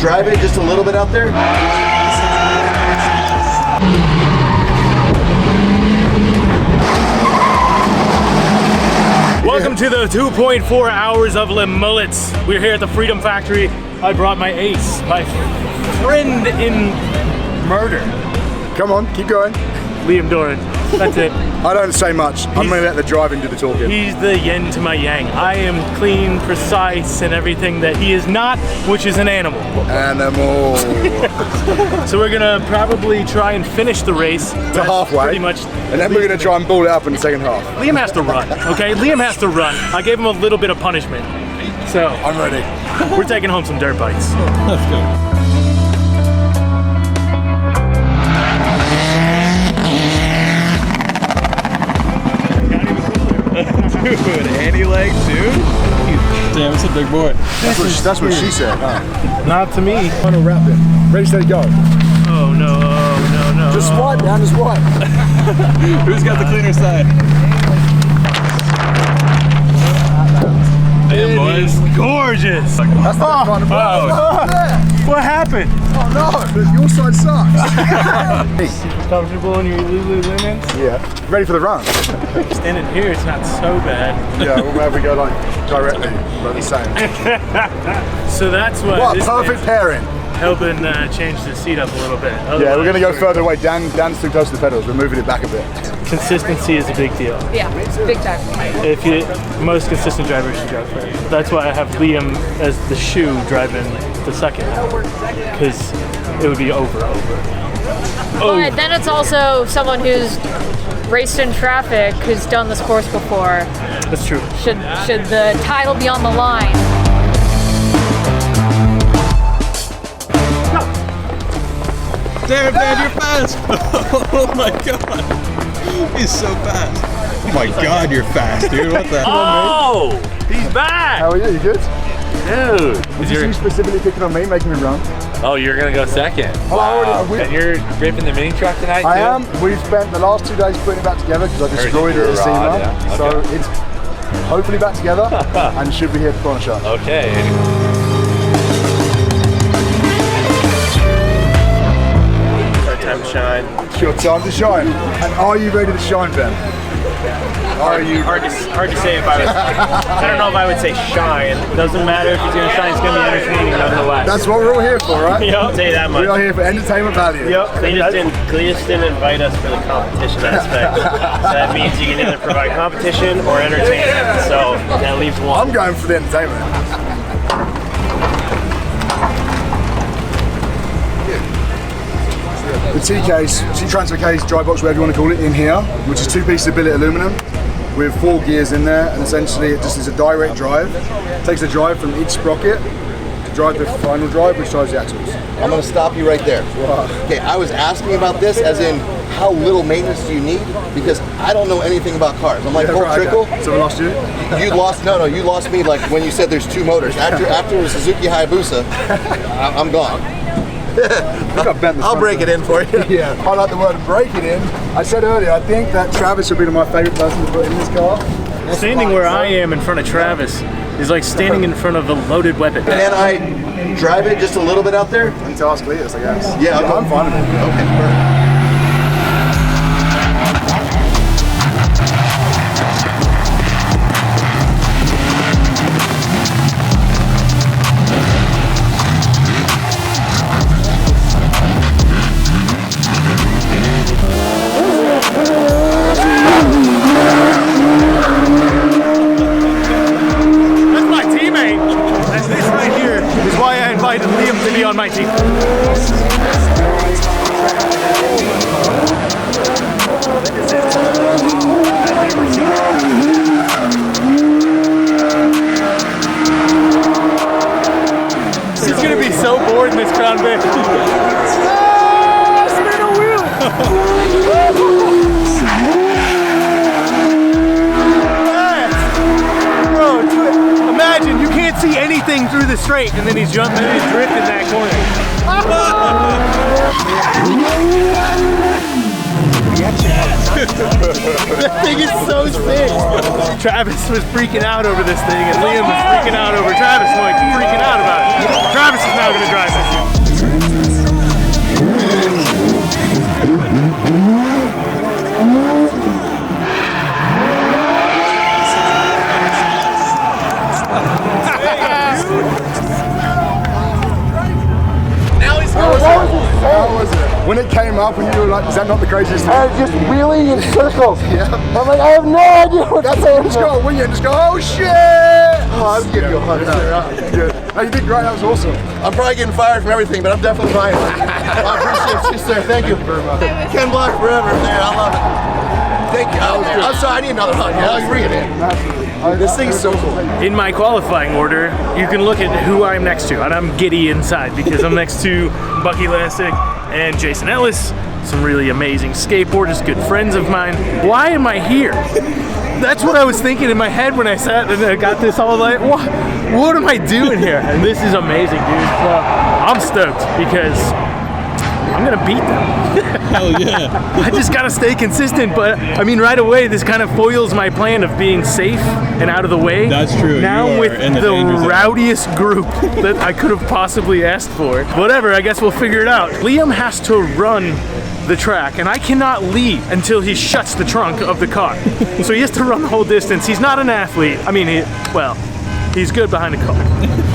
drive it just a little bit out there? Welcome to the 2.4 Hours of LeMullets. We're here at the Freedom Factory. I brought my ace, my friend in murder. Come on, keep going. Liam Doran, that's it. I don't say much. I'm gonna let the driving do the talking. He's the yin to my yang. I am clean, precise, and everything that he is not, which is an animal. Animal. So we're gonna probably try and finish the race. To halfway. Pretty much. And then we're gonna try and ball it up in the second half. Liam has to run, okay? Liam has to run. I gave him a little bit of punishment. So. I'm ready. We're taking home some dirt bikes. Let's go. Dude, Annie legs, dude. Damn, it's a big boy. That's what she said, huh? Not to me. Final wrap in. Ready, steady, go. Oh no, no. Just swipe, man, just swipe. Who's got the cleaner side? Damn, boys. Gorgeous. That's not fun. What happened? Oh no, your side sucks. Comfortable in your Lululemons? Yeah. Ready for the run? Standing here, it's not so bad. Yeah, we'll maybe go like directly, like the same. So that's what. What, this perfect is pairing. helping change the seat up a little bit. Yeah, we're gonna go further away. Dan's too close to the pedals. We're moving it back a bit. Consistency is a big deal. Yeah, big time. If you, most consistent drivers should drive first. That's why I have Liam as the shoe driving the second, because it would be over. But then it's also someone who's raced in traffic, who's done this course before. That's true. Should the title be on the line? Damn, man, you're fast. Oh my god. He's so fast. Oh my god, you're fast, dude. What the hell? Oh, he's back. How are you? You good? Dude. Was you specifically picking on me, making me run? Oh, you're gonna go second. Oh, Wow. And you're gripping the mini truck tonight, I too? am. We've spent the last 2 days putting it back together because I destroyed it at SEMA. Yeah. So Okay. it's hopefully back together and should be here for corner shot. Okay. Time to shine. It's your time to shine. And are you ready to shine, Ben? Are you? Hard to say if I was. I don't know if I would say shine. Doesn't matter if he's gonna shine. It's gonna be entertaining nonetheless. That's what we're all here for, right? Yep. Say that much. We are here for entertainment value. Yep. Cleetus didn't invite us for the competition aspect. So that means you can either provide competition or entertainment. So that leaves one. I'm going for the entertainment. The T-case, T-transfer case, dry box, whatever you want to call it, in here, which is 2 pieces of billet aluminum with 4 gears in there, and essentially it just is a direct drive. It takes the drive from each sprocket to drive the final drive, which drives the axles. I'm gonna stop you right there. Wow. Okay, I was asking about this as in how little maintenance do you need? Because I don't know anything about cars. I'm like, Yeah, oh, right, trickle. okay. So we lost you? You lost, no, you lost me like when you said there's 2 motors. After the Suzuki Hayabusa, I'm gone. I'll break it in for you. Yeah, I like the word break it in. I said earlier, I think that Travis would be my favorite person to put in this car. Standing where I am in front of Travis is like standing in front of a loaded weapon. Can I drive it just a little bit out there? I need to ask Cleetus, I guess. Yeah, okay. I'm fine with it. Okay, perfect. Liam to be on my team. He's gonna be so bored in this Crown Vic. Spin a wheel! Bro, imagine you can't see anything through the straight, and then he's jumping and he's drifting that corner. That thing is so sick. Travis was freaking out over this thing, and Liam was freaking out over Travis, like freaking out about it. Travis is now going to drive it. when it came up and you were like, is that not the craziest thing? I was just wheeling in circles. Yeah. I'm like, I have no idea what's That's going it, just on. go wing it and just go, oh shit! Oh, I'll give you 100. Yeah. No, you did great, that was awesome. I'm probably getting fired from everything, but I'm definitely buying it. I appreciate you, sir. Thank you. Ken Block forever, man. I love it. Thank you. I'm sorry, I need another hug. Yeah, let's bring it in. This thing's so cool. In my qualifying order, you can look at who I'm next to, and I'm giddy inside because I'm next to Bucky Lasek and Jason Ellis, some really amazing skateboarders, good friends of mine. Why am I here? That's what I was thinking in my head when I sat and I got this all like, what am I doing here? And this is amazing, dude. Well, I'm stoked because I'm gonna beat them. Hell yeah. I just gotta stay consistent, but I mean, right away, this kind of foils my plan of being safe and out of the way. That's true. Now You are with in the the danger zone. rowdiest group that I could have possibly asked for. Whatever, I guess we'll figure it out. Liam has to run the track, and I cannot leave until he shuts the trunk of the car. So he has to run the whole distance. He's not an athlete. I mean, he's good behind a car.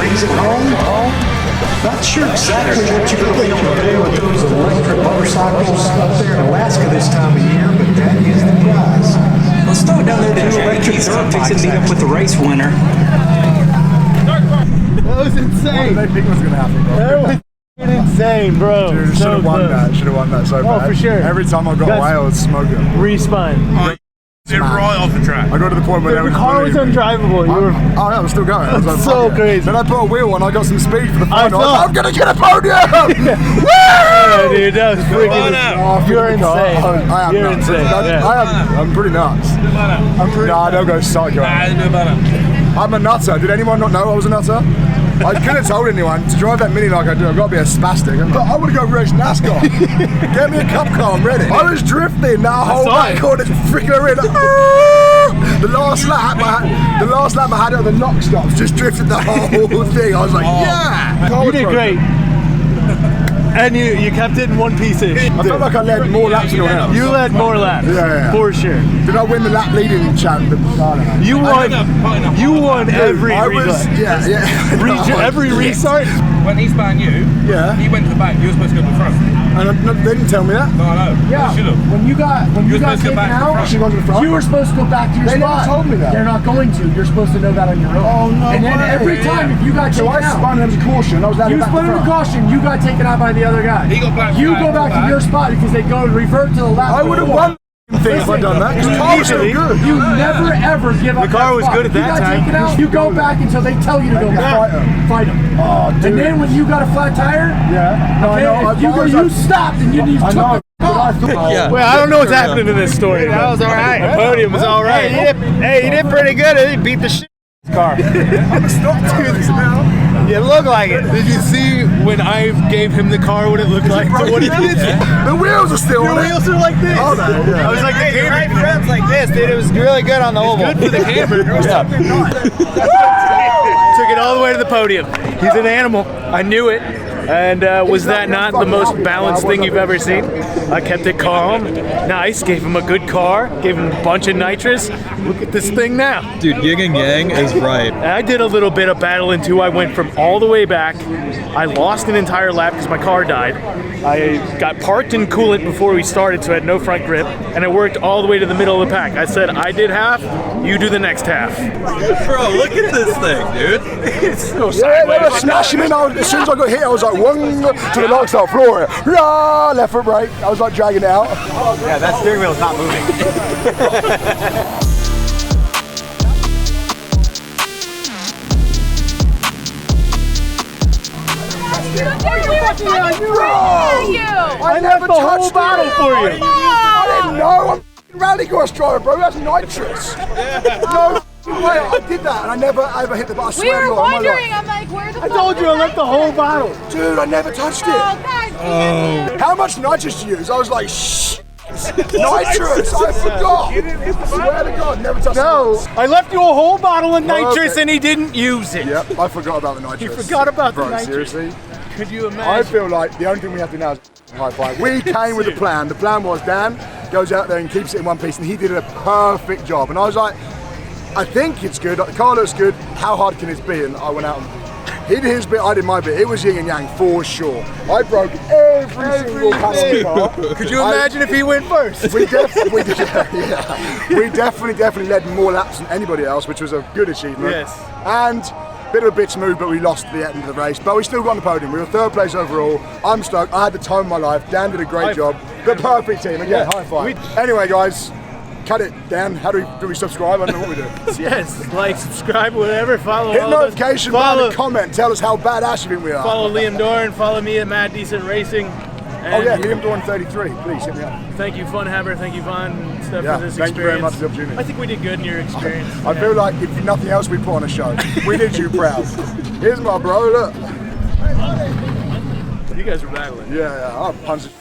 race at home. Not sure exactly what you're going to do with those electric motorcycles up there in Alaska this time of year, but that is the prize. Let's throw it down there to the electric dirt bikes and meet up with the race winner. That was insane. What did they think was going to happen, bro? That was insane, bro. Dude, should have won that. Should have won that so bad. Oh, for sure. Every time I got away, I was smoking. Respun. They're right off the track. I got to the point where The car was undrivable. You were oh, yeah, I was still going. I was like, so fuck it. crazy. Then I put a wheel on. I got some speed for the final. I was saw. like, I'm gonna get a podium. Woo! Yeah, dude, that was freaking. You're insane. I am You're nuts. insane. I'm pretty nuts. Nah, don't go psycho. I'm a nutter. Did anyone not know I was a nutter? I couldn't have told anyone. To drive that Mini like I do, I've got to be a spastic. I want to go race NASCAR. Get me a cup car, I'm ready. I was drifting that whole back corner, freaking around. The last lap I had it on the knock stops, just drifted the whole thing. I was like, yeah. You did great. And you kept it in one piece-ish. I felt like I led more laps than anyone else. You led more laps. Yeah. For sure. Did I win the lap leading champ? You won every restart. Yeah. Every restart? When he's banned you, he went to the back. You were supposed to go to the front. And they didn't tell me that. No, I know. Yeah. You should have. When you got taken out, She went to the front. you were supposed to go back to your They spot. never told me that. They're not going to. You're supposed to know that on your own. Oh, no And then way. every time if you got taken So I out, spun him as caution. I was you spun him to caution, you got taken out by the other guy. He got black You flag, go back to your spot because they go and revert to the lap. I would have won thing if I'd done that. Because the car was so good. You never ever give up. The car was good at that time. You got taken out, you go back until they tell you to go back. Fight them. Oh, dude. And then when you got a flat tire, No, I know. you stopped and you took the Well, I don't know what's happening in this story. That was all right. The podium was all right. Hey, he did pretty good. He beat the shit car. I'm a stop to this now. You look like it. Did you see when I gave him the car what it looked like? To what he did? The wheels are still on it. Wheels are like this. Oh, no, yeah. I was like, the camera. Right fronts like this, dude. It was really good on the oval. Good for the camera. Took it all the way to the podium. He's an animal. I knew it. And was that not the most balanced thing you've ever seen? I kept it calm, nice, gave him a good car, gave him a bunch of nitrous. Look at this thing now. Dude, yin and yang is right. I did a little bit of battling too. I went from all the way back. I lost an entire lap because my car died. I got parked in coolant before we started, so I had no front grip. And I worked all the way to the middle of the pack. I said, I did half, you do the next half. Bro, look at this thing, dude. It's so Yeah, they were sideways. smashing me. As soon as I got hit, I was like, one to the lock start floor. Rah, left foot brake. I was like dragging it out. Yeah, that steering wheel's not moving. I never touched bottle for you. I didn't know. I'm a rallycross driver, bro. That's nitrous. No way. I did that, and I never ever hit the bottle. I We swear to were God, on my wondering, life. I'm like, where the I told you I left the whole bottle. Dude, I never touched it. Oh, guys, How much nitrous do you use? I was like, shh. Nitrous. I forgot. I swear to God, never touched it. I left you a whole bottle of nitrous Okay. and he didn't use it. Yep, I forgot about the nitrous. You forgot about the Bro, nitrous. seriously? Could you I imagine? feel like the only thing we have to do now is high five. We came with a plan. The plan was Dan goes out there and keeps it in one piece, and he did a perfect job. And I was like, I think it's good. The car looks good. How hard can it be? And I went out and he did his bit, I did my bit. It was yin and yang for sure. I broke every single panel of the car. Could you imagine if he went first? We definitely did. Yeah. We definitely led more laps than anybody else, which was a good achievement. Yes. And bit of a bitch move, but we lost at the end of the race. But we still got on the podium. We were third place overall. I'm stoked. I had the time of my life. Dan did a great job. The perfect team. Again, high five. Anyway, guys, cut it. Dan, how do we subscribe? I don't know what we do. Yes, like, subscribe, whatever, follow Hit all of us. notification Follow- button, comment. Tell us how badass you think we are. Follow Liam Doran, follow me at Mad Decent Racing. And Oh yeah, Liam Doran 33. Please hit me up. Thank you, Fun Haver. Thank you, Von, and stuff Yeah, for this thank you very experience. much for the opportunity. I think we did good in your experience. I feel like if nothing else, we put on a show. We did you proud. Here's my bro. Look. You guys were battling. Yeah, I'll punch it.